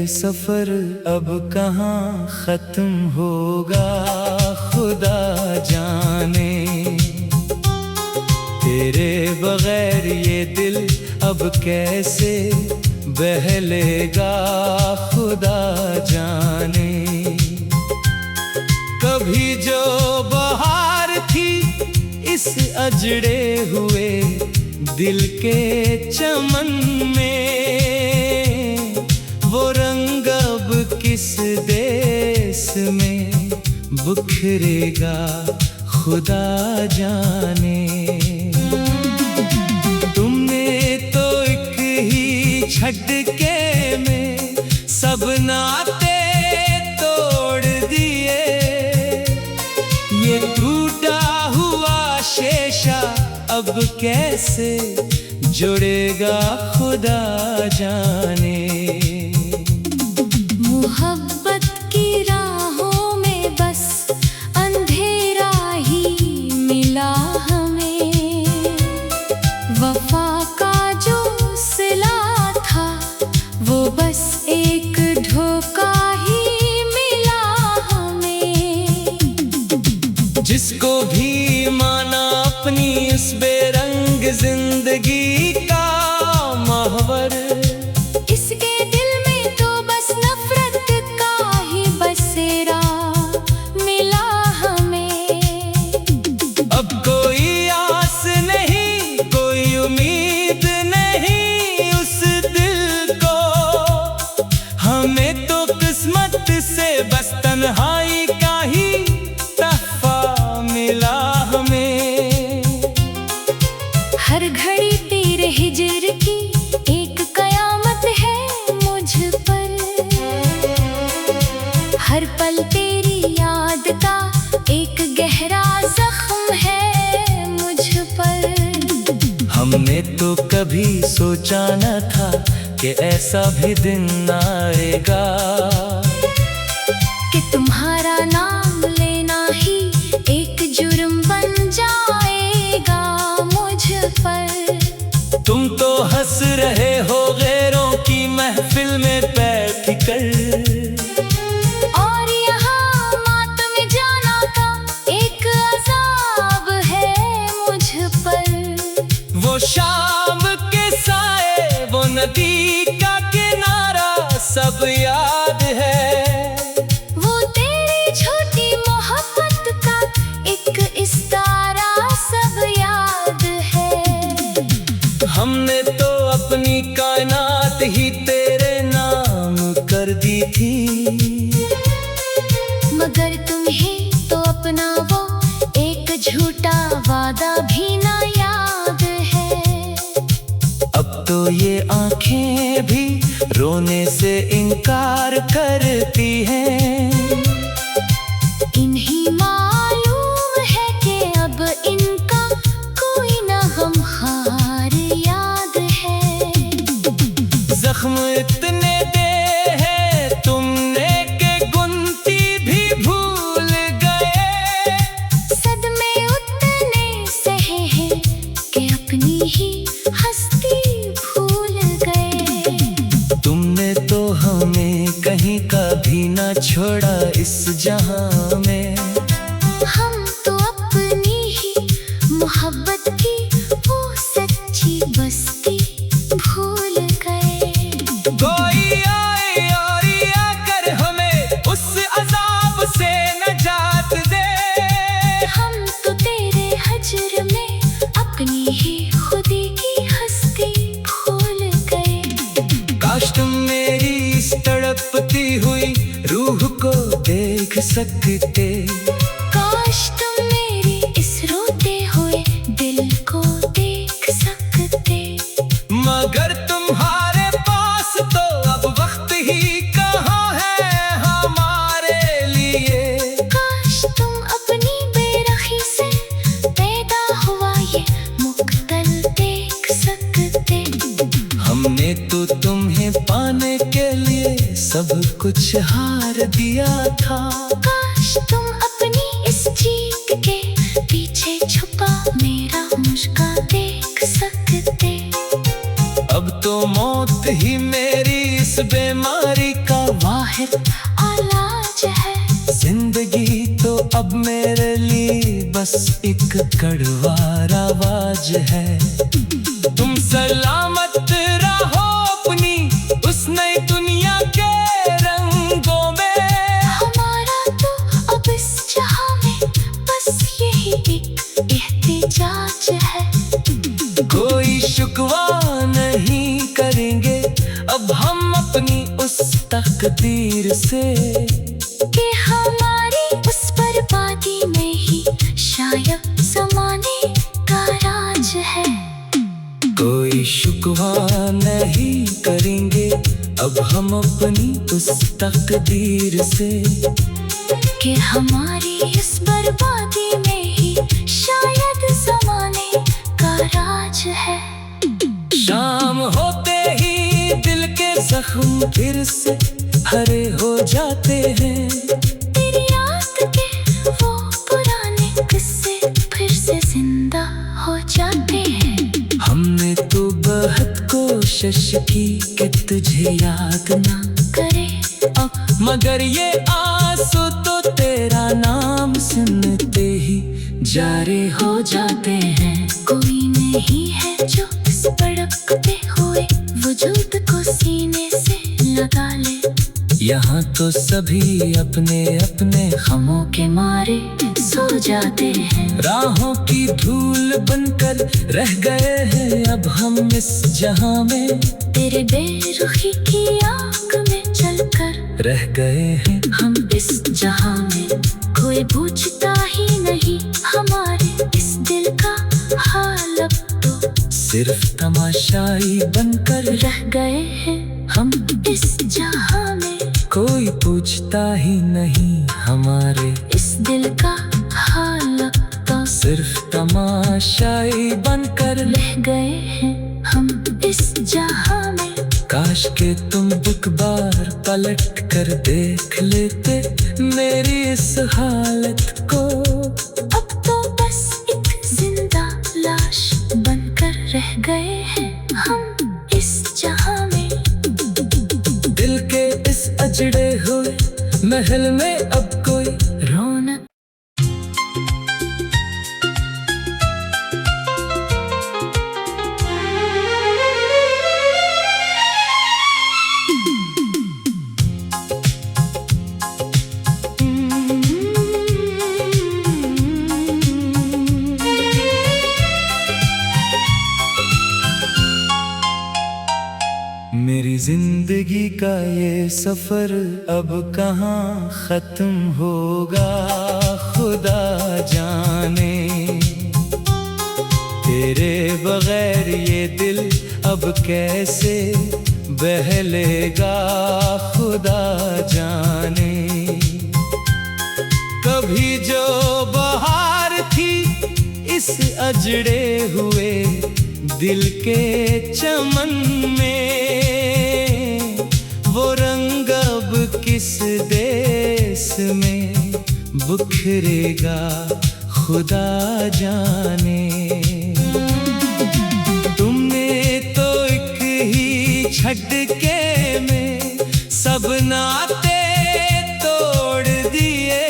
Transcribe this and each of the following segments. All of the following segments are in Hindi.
सफर अब कहाँ खत्म होगा, खुदा जाने। तेरे बगैर ये दिल अब कैसे बहलेगा, खुदा जाने। कभी जो बहार थी इस अजड़े हुए दिल के चमन में, वो रंग अब किस देश में बिखरेगा, खुदा जाने। तुमने तो एक ही झटके में सब नाते तोड़ दिए, ये टूटा हुआ शेषा अब कैसे जुड़ेगा, खुदा जाने। मोहब्बत की राहों में बस अंधेरा ही मिला हमें, वफा का जो सिला था वो बस एक धोखा ही मिला हमें। जिसको भी माना अपनी इस बेरंग जिंदगी का महवर, इसके दिल में तो बस नफरत का ही बसेरा मिला हमें। अब कोई आस नहीं, कोई उम्मीद नहीं उस दिल को, हमें तो किस्मत से बस तन्हाई का ही तहफा मिला हमें। हर घड़ी तेरे हिजर की एक कयामत है मुझ पर, हर पल तेरी याद का एक गहरा जख्म है मुझ पर। हमने तो कभी सोचा न था कि ऐसा भी दिन आएगा, कि तुम्हारा नाम लेना ही एक जुर्म बन जाएगा मुझ पर। तुम तो हंस रहे हो गैरों की महफिल में बैठ कर, और यहाँ मातम जाना का एक अज़ाब है मुझ पर। वो शाम के साए, वो नदी का किनारा सब याद है, वो तेरी छोटी मोहब्बत का एक इस्तारा सब याद है। हमने तो अपनी कायनात ही तेरे नाम कर दी थी, मगर तुम्हें तो अपना वो एक झूठा वादा भी ना याद है। अब तो ये आंखें भी रोने से इनकार करती हैं। इन्हीं मालूम है कि अब इनका कोई ना गमखार याद है। जख्म इतने दे हैं तुमने के गुनती भी भूल गए, सदमे उतने सहे हैं कि अपनी ही हस्ती भूल गए। तुमने तो हमें कहीं का भी ना छोड़ा इस जहां में, हम तो अपनी ही मोहब्बत की वो सच्ची बस्ती भूल गए। कोई आए और आकर हमें उस अजाब से नजात दे, हम तो तेरे हजर में अपनी ही खुदी की हस्ती भूल गए। काश तुम मेरी इस तड़पती हुई रूह को देख सकते, काश तुम मेरी इस रोते हुए दिल को देख सकते, मगर तुम्हारे पास तो अब वक्त ही कहाँ है हमारे लिए। काश तुम अपनी बेरखी से पैदा हुआ ये मुक्तल देख सकते। हमने तो तुम्हें पाने के लिए सब कुछ हार दिया था, काश तुम अपनी इस चीख के पीछे छुपा मेरा मुस्का देख सकते। अब तो मौत ही मेरी इस बीमारी का अब मेरे लिए बस एक कड़वा आवाज है। तुम सलामत रहो अपनी उस नई दुनिया के रंगों में। हमारा तो अब इस जहां में बस यही एक एहतिजाज है। कोई शिकवा नहीं करेंगे अब हम अपनी उस तकदीर से कि हमारी उस बर्बादी में ही शायद ज़माने का राज है। कोई शिकवा नहीं करेंगे अब हम अपनी उस तकदीर से कि हमारी इस बर्बादी में ही शायद ज़माने का राज है। शाम होते ही दिल के जख्म फिर से हरे हो जाते हैं। तेरी याद के वो पुराने किस्से फिर से जिंदा हो जाते हैं। हमने तो बहुत कोशिश की कि तुझे याद ना करे अब, मगर ये आंसू तो तेरा नाम सुनते ही जारे हो जाते हैं। कोई नहीं है जो इस भड़कते हुए वजूद को सीने से लगा ले। यहाँ तो सभी अपने अपने गमों के मारे सो जाते हैं। राहों की धूल बनकर रह गए हैं अब हम इस जहां में। तेरे बेरुखी की आग में जलकर रह गए हैं हम इस जहां में। कोई पूछता ही नहीं हमारे इस दिल का हाल अब तो सिर्फ तमाशाई बनकर रह गए हैं हम इस जहां में। कोई पूछता ही नहीं हमारे इस दिल का हाल अब तो सिर्फ तमाशाई बनकर रह गए हैं हम इस जहां में। काश के तुम एक बार पलट कर देख लेते मेरी इस हालत को। अब तो बस एक जिंदा लाश बनकर रह गए हैं हम इस जहां में। दिल के इस अजड़े हुए महल में अब कोई रौनक मेरी जिंदगी का ये सफर अब कहाँ खत्म होगा खुदा जाने। तेरे बगैर ये दिल अब कैसे बहलेगा खुदा जाने। कभी जो बहार थी इस अजड़े हुए दिल के चमन में, वो रंग अब किस देश में बिखरेगा खुदा जाने। तुमने तो एक ही झटके में सब नाते तोड़ दिए।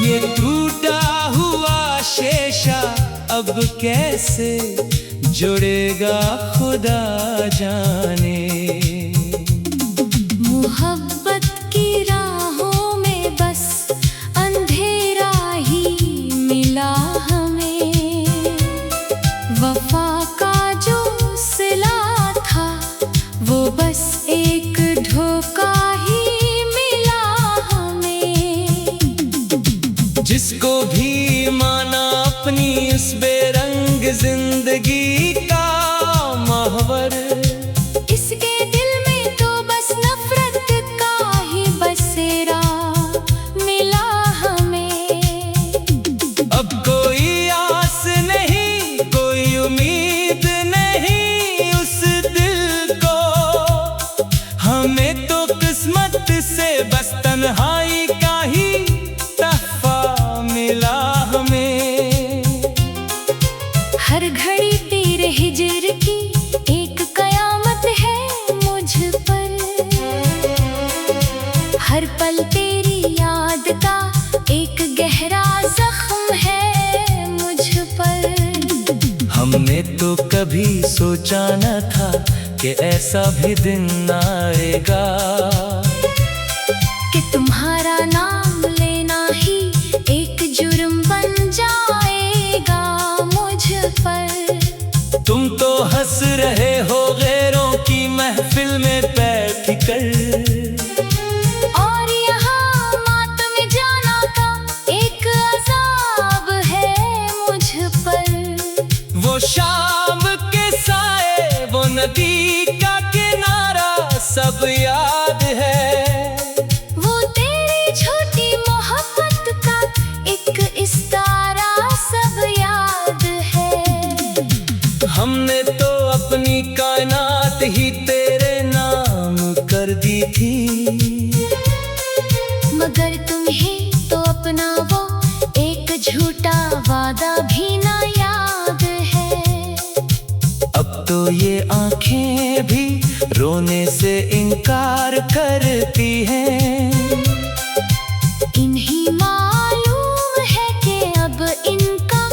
ये टूटा हुआ शेषा अब कैसे जुड़ेगा खुदा जाने। मोहब्बत की राहों में बस अंधेरा ही मिला हमें। वफा का जो सिला था वो बस एक धोखा ही मिला हमें। जिसको भी माना अपनी इस बेरंग जिंदगी का महवर, इसके दिल में तो बस नफरत का ही बसेरा मिला हमें। अब कोई आस नहीं कोई उम्मीद नहीं उस दिल को। हमें तो किस्मत से बस तन्हाई का ही तहफा मिला हमें। हर घड़ी तीर एक गहरा जख्म है मुझ पर। हमने तो कभी सोचा न था कि ऐसा भी दिन आएगा कि तुम्हारा नाम लेना ही एक जुर्म बन जाएगा मुझ पर। तुम तो हंस रहे हो गैरों की महफिल में बैठ कर, और यहाँ मातम जाना का एक अज़ाब है मुझ पर। वो शाम के साए, वो नदी का किनारा सब याद है। वो तेरी छोटी मोहब्बत का एक इस्तारा सब याद है। हमने तो अपनी कायनात ही तेरे नाम कर दी थी, मगर तुम्हें तो अपना वो एक झूठा वादा भी ना याद है। अब तो ये आंखें भी रोने से इनकार करती हैं। इन्हीं मालूम है कि अब इनका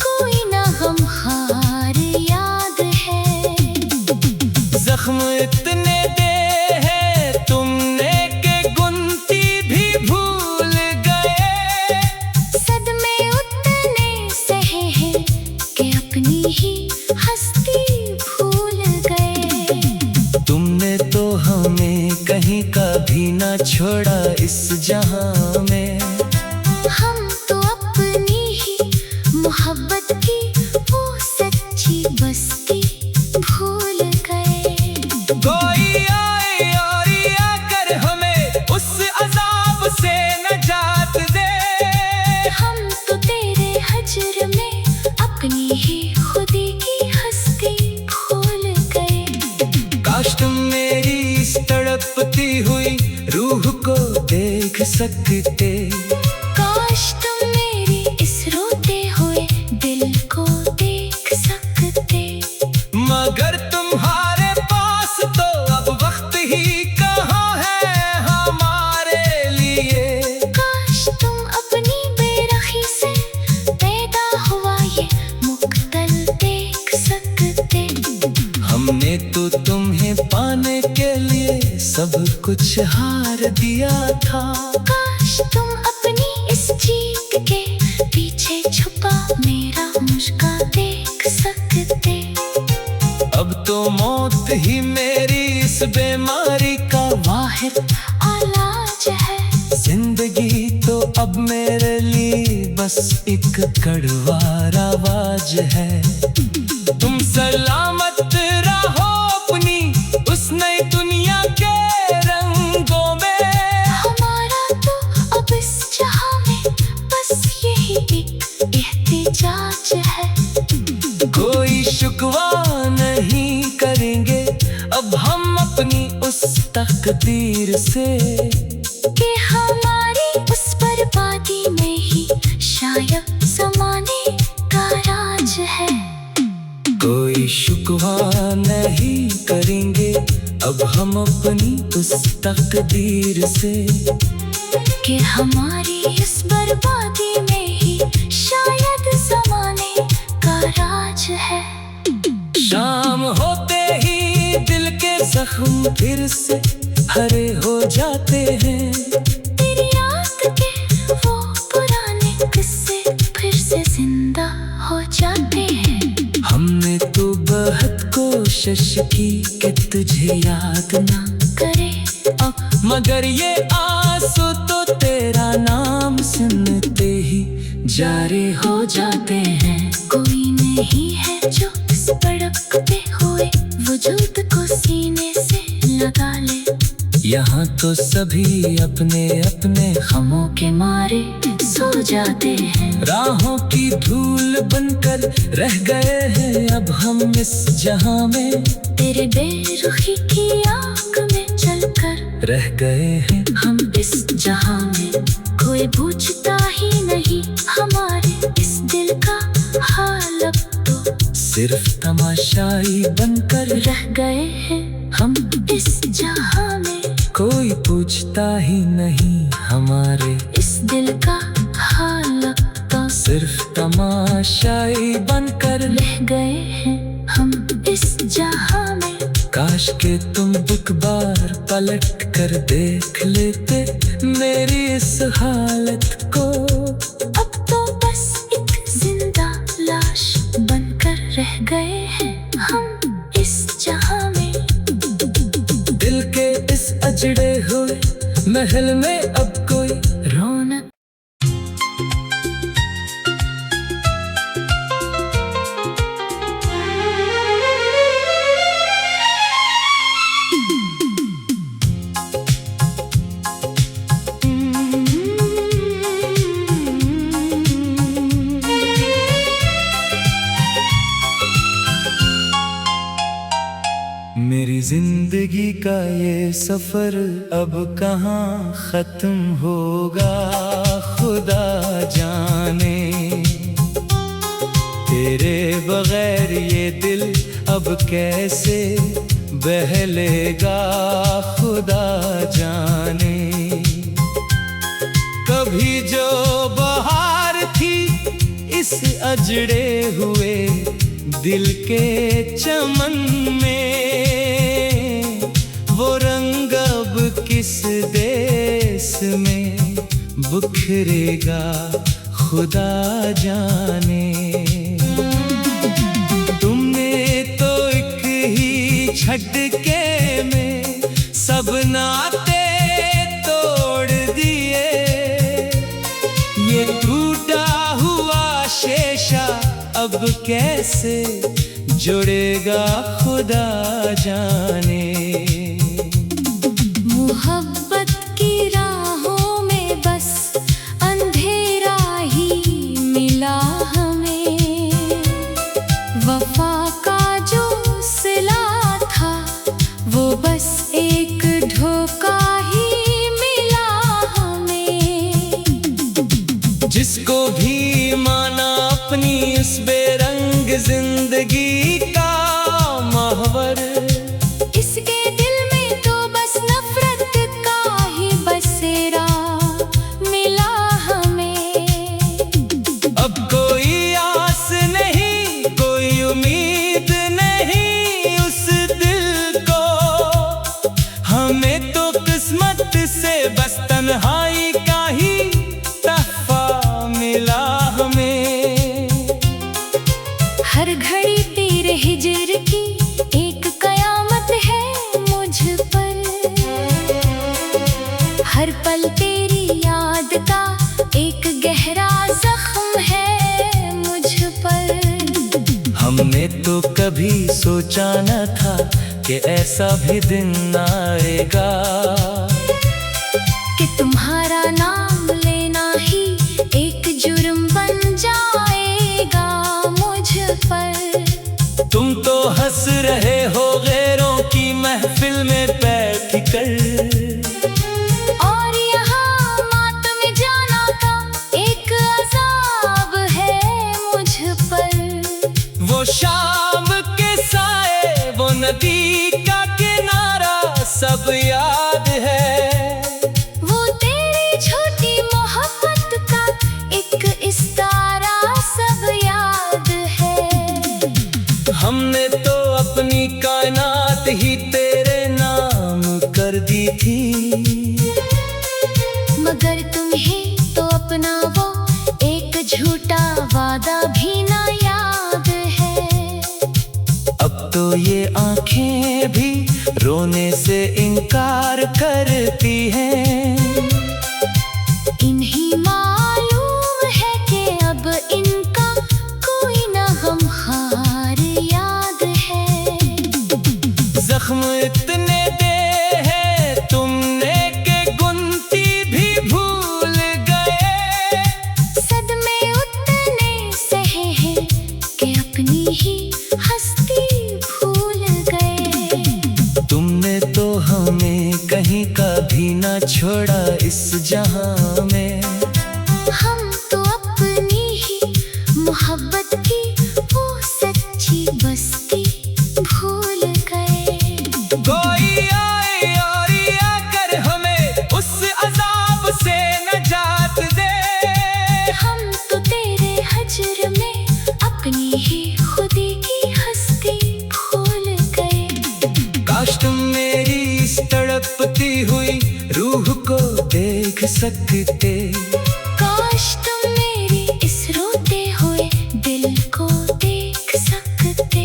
कोई ना गमखार याद है। जख्म इतने दे हैं तुमने के गुनती भी भूल गए। सदमे उतने सहे हैं कि अपनी ही हस्ती भूल गए। तुमने तो हमें कहीं कभी ना छोड़ा इस जहां में। हम तो अपनी ही मोहब्बत की वो सच्ची बस्ती भूल गए। कोई आए और आकर हमें उस अजाब से नजात दे। हम तो तेरे हजर में अपनी ही खुदी की हस्ती भूल गए। काश तुम मेरी इस तड़पती हुई रूह को देख सकते। काश तुम मेरी इस रोते हुए दिल को देख सकते। मगर तुम्हारे पास तो अब वक्त ही कहाँ है हमारे लिए। काश तुम अपनी बेरखी से पैदा हुआ ये मुक्तल देख सकते। हमने तो तुम्हें पाने के लिए सब कुछ हार दिया था। काश तुम अपनी इस चीख के पीछे छुपा मेरा मुस्का देख सकते। अब तो मौत ही मेरी इस बीमारी का वाहिद इलाज है। जिंदगी तो अब मेरे लिए बस एक कड़वा आवाज है। तुम सलामत रहो अपनी उस नई दुनिया के रंगों में। हमारा तो अब इस जहां में बस यही एक एहतिजाज है। कोई शुक्वा नहीं करेंगे अब हम अपनी उस तकदीर से कि हमारी उस बर्बादी में ही शायद ज़माने का राज है। कोई शुक्वा नहीं करेंगे अब हम अपनी उस तकदीर से कि हमारी इस बर्बादी में ही शायद ज़माने का राज है। शाम होते ही दिल के जख्म फिर से हरे हो जाते हैं। तेरी याद के वो पुराने किस्से फिर से जिंदा हो जाते हैं। हमने तो बहुत कोशिश की कि तुझे याद ना करे अब, मगर ये आंसू तो तेरा नाम सुनते ही जारे हो जाते हैं। कोई नहीं है जो इस तड़पते हुए वजूद को सीने से लगा ले। यहाँ तो सभी अपने अपने गमों के मारे सो जाते हैं। राहों की धूल बनकर रह गए हैं अब हम इस जहां में। तेरे बेरुखी की आग में जलकर रह गए हैं हम इस जहां में। कोई पूछता ही नहीं हमारे इस दिल का हाल। अब तो सिर्फ तमाशाई बनकर रह गए हैं हम इस जहां में। कोई पूछता ही नहीं हमारे इस दिल का सिर्फ तमाशाई बनकर रह गए हैं हम इस जहां में। काश के तुम एक बार पलट कर देख लेते मेरी इस हालत को। अब तो बस एक जिंदा लाश बनकर रह गए हैं हम इस जहां में। दिल के इस अजड़े हुए महल में अब कोई रौनक मेरी जिंदगी का ये सफर अब कहाँ खत्म होगा खुदा जाने। तेरे बगैर ये दिल अब कैसे बहलेगा खुदा जाने। कभी जो बहार थी इस अजड़े हुए दिल के चमन में, वो रंग अब किस देश में बिखरेगा खुदा जाने। तुमने तो एक ही झटके में सब नाते तोड़ दिए। ये टूटा हुआ शेषा अब कैसे जुड़ेगा खुदा जाने। मोहब्बत की राहों में बस अंधेरा ही मिला हमें। वफा का जो सिला था वो बस एक धोखा ही मिला हमें। जिसको भी माना अपनी इस बेरंग जिंदगी का महवर, इसके दिल में तो बस नफरत का ही बसेरा मिला हमें। अब कोई आस नहीं कोई उम्मीद नहीं उस दिल को। हमें तो किस्मत से बस तन्हाई का ही तहफा मिला हमें। हर घड़ी तेरे हिजर की एक कयामत है मुझ पर। हर पल तेरी याद का एक गहरा जख्म है मुझ पर। हमने तो कभी सोचा न था कि ऐसा भी दिन आएगा कि तुम्हारा नाम लेना ही एक जुर्म बन जाएगा मुझ पर। तुम तो हंस रहे हो गैरों की महफिल में बैठ कर, और यहाँ मातम जाना का एक अज़ाब है मुझ पर। वो शाम के साए वो नदी का किनारा सब याद है। वो तेरी छोटी मोहब्बत का एक इस्तारा सब याद है। हमने तो अपनी कायनात ही तेरे नाम कर दी थी। मगर तुम्हें तो अपना वो एक झूठा वादा भी ना याद है। अब तो ये आंखें भी रोने से इनकार करती हैं। इन्हीं मालूम है कि अब इनका कोई ना गमखार याद है। जख्म इतने दे हैं तुमने के गुनती भी भूल गए। सदमे उतने सहे हैं कि अपनी ही हस्ती भूल गए। तुमने तो हमें कहीं का भी ना छोड़ा इस जहां में। हम तो अपनी ही मोहब्बत की वो सच्ची बस्ती भूल गए। कोई आए और आकर हमें उस अजाब से नजात दे। हम तो तेरे सकते। काश तुम मेरी इस रोते हुए दिल को देख सकते।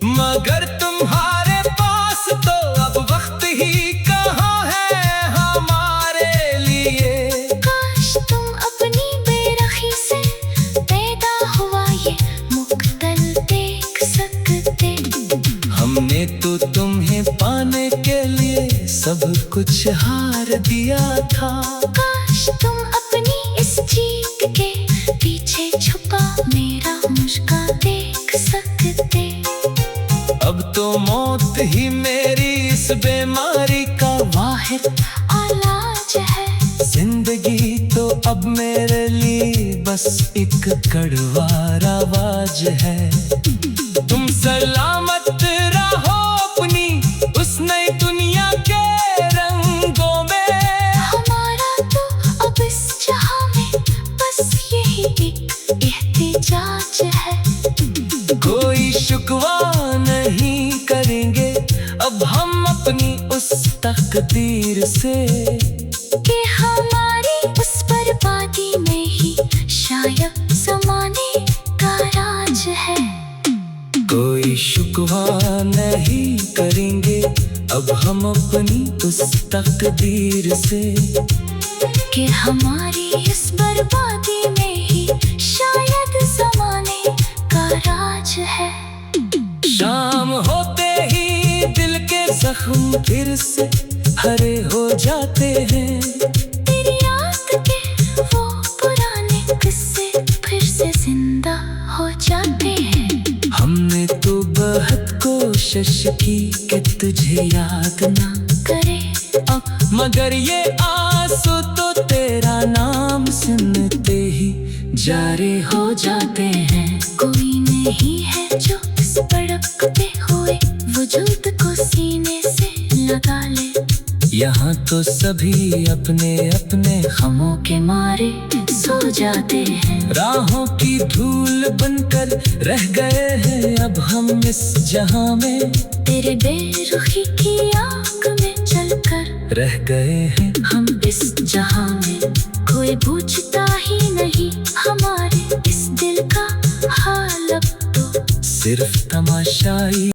मगर तुम्हारे पास तो अब वक्त ही कहाँ है हमारे लिए। काश तुम अपनी बेरखी से पैदा हुआ ये मुक्तल देख सकते। हमने तो तुम्हें पाने के लिए सब कुछ हार दिया था। काश तुम अपनी इस जीत के पीछे छुपा मेरा मुस्कान देख सकते। अब तो मौत ही मेरी इस बीमारी का वाहिद इलाज है। जिंदगी तो अब मेरे लिए बस एक कड़वा आवाज है। तुम सलामत रहो अपनी उस नई दुनिया के रंगों में। हमारा तो अब इस जहां में बस यही एक एहतिजाज है। कोई शिकवा नहीं करेंगे अब हम अपनी उस तकदीर से कि हमारी उस बर्बादी में ही शायद ज़माने का राज है। कोई शिकवा नहीं करेंगे अब हम अपनी उस तकदीर से कि हमारी इस बर्बादी में ही शायद ज़माने का राज है। शाम होते ही दिल के जख्म फिर से हरे हो जाते हैं। तेरी याद के वो पुराने किस्से फिर से जिंदा हो जाते हैं। हमने तो बहुत कोशिश की कि तुझे याद ना करे अब, मगर ये आंसू तो तेरा नाम सुनते ही जारे हो जाते हैं। कोई नहीं है जो इस भड़कते हुए वजूद को सीने से लगा ले। यहाँ तो सभी अपने अपने गमों के मारे सो जाते हैं। राहों की धूल बनकर रह गए हैं अब हम इस जहां में। तेरे बेरुखी की आग में चलकर रह गए हैं हम इस जहां में। कोई पूछता ही नहीं हमारे इस दिल का हाल अब तो सिर्फ तमाशाई।